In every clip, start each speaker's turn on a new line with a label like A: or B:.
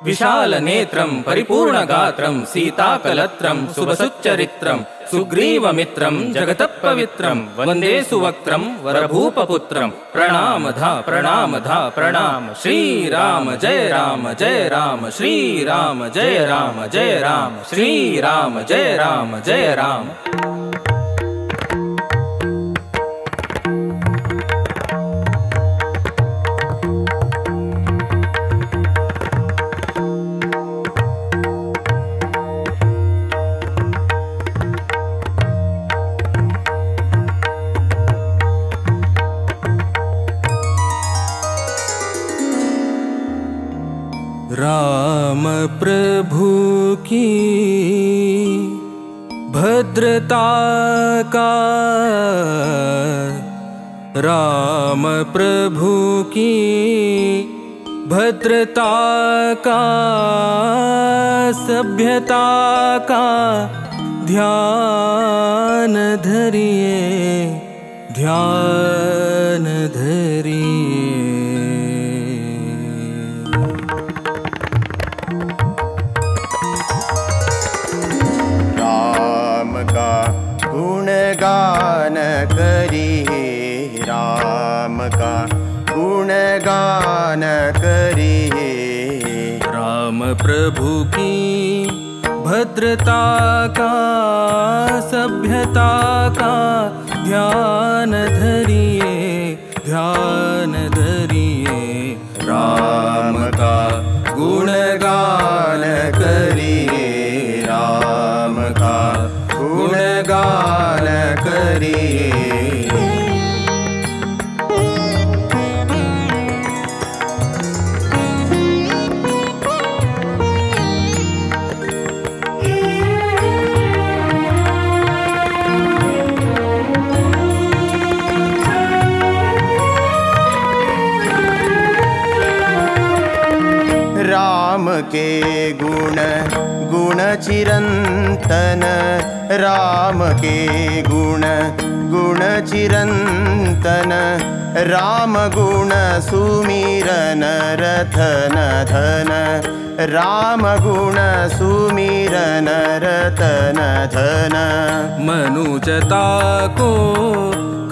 A: विशालनेत्रं परिपूर्णगात्रं सीताकलत्रं शुभसुचरित्रं सुग्रीवमित्रं जगतः पवित्रं वन्दे सुवक्त्रं वरभूपपुत्रं प्रणामधा प्रणामधा प्रणाम श्रीराम जय राम जय राम श्रीराम जय राम जय राम श्रीराम जय राम जय राम। राम प्रभु की भद्रता का, राम प्रभु की भद्रता का, सभ्यता का ध्यान धरिए, ध्यान धरिए।
B: गुणगान करिए, राम का गुणगान करिए।
A: राम प्रभु की भद्रता का, सभ्यता का ध्यान धरिए, ध्यान धरिए। राम का गुणगान करिए, राम का गुणगान करिए।
B: राम के गुण गुण चिरंतन, राम के गुण गुण चिरंतन। राम गुण सुमिरन रतन धन, राम गुण सुमिरन रतन धन।
A: मनुजता को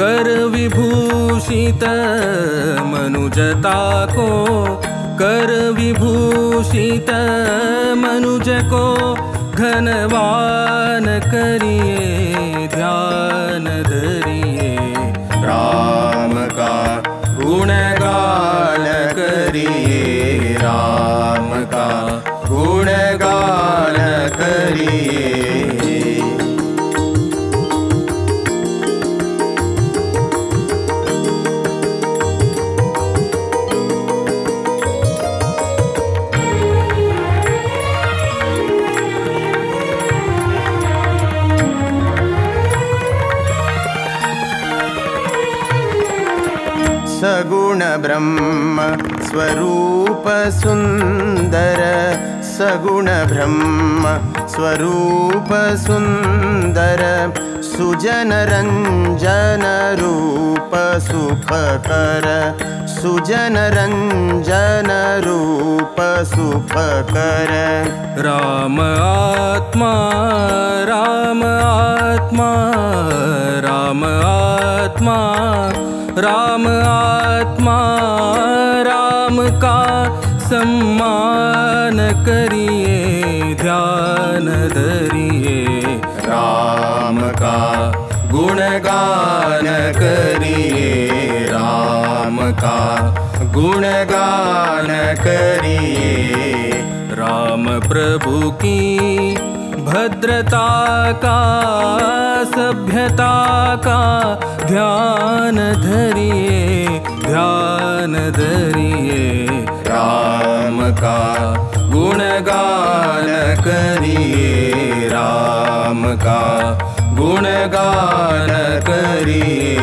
A: कर विभूषित, मनुजता को कर विभूषित। मनुज को धनवान करिए, ध्यान धरिए। राम का गुणगान करिए, राम का गुणगान करिए।
B: सगुण ब्रह्म स्वरूप सुंदर, सगुण ब्रह्म स्वरूप सुंदर। सुजन रंजन रूप सुखकर, सुजन रंजन रूप सुखकर।
A: राम आत्मा, राम आत्मा, राम आत्मा, राम आत्मा। राम का सम्मान करिए, ध्यान धरिए। राम का गुणगान करिए, राम का गुणगान करिए। राम प्रभु की भद्रता का, सभ्यता का ध्यान धरिए, ध्यान धरिए। राम का गुणगान करिए, राम का गुणगान करिए।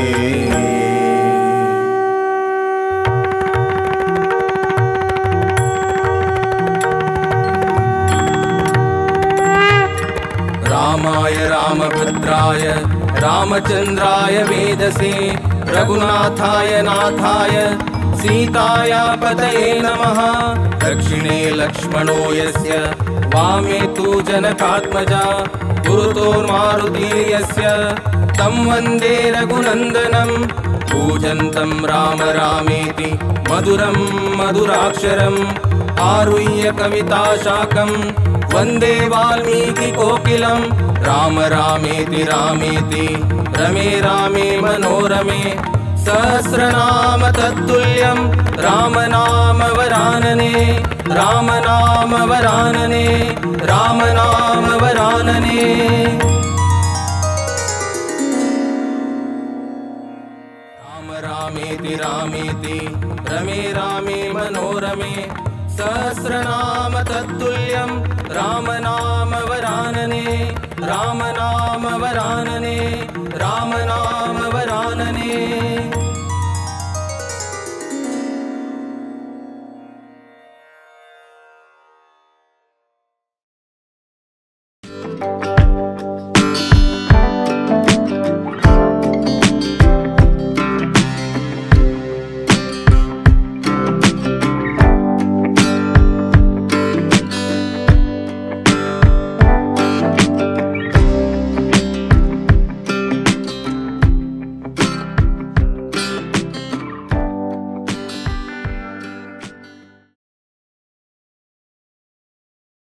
A: रामाय रामभद्राय रामचंद्राय वेदसे, रघुनाथाय नाथाय सीताया पतये नमः। दक्षिणे लक्ष्मणो यस्य वामे तु जनकात्मजा गुरुतोर्मारुतिर्यस्य तं वन्दे रघुनन्दनं पूजन्तं राम रामेति मधुरं मधुराक्षरम् आरुह्य कविताशाकं वन्दे वाल्मीकिकोकिलं राम रामेति रामेति रमे रामे मनोरमे सहस्रनाम तत्तुल्यं राम नाम वरानने राम नाम वरानने राम नाम वरानने। राम रामेति रामेति रमे रामे मनोरमे सहस्रनाम तत्तुल्यं राम नाम वरानने राम नाम वरानने राम नाम वरानने।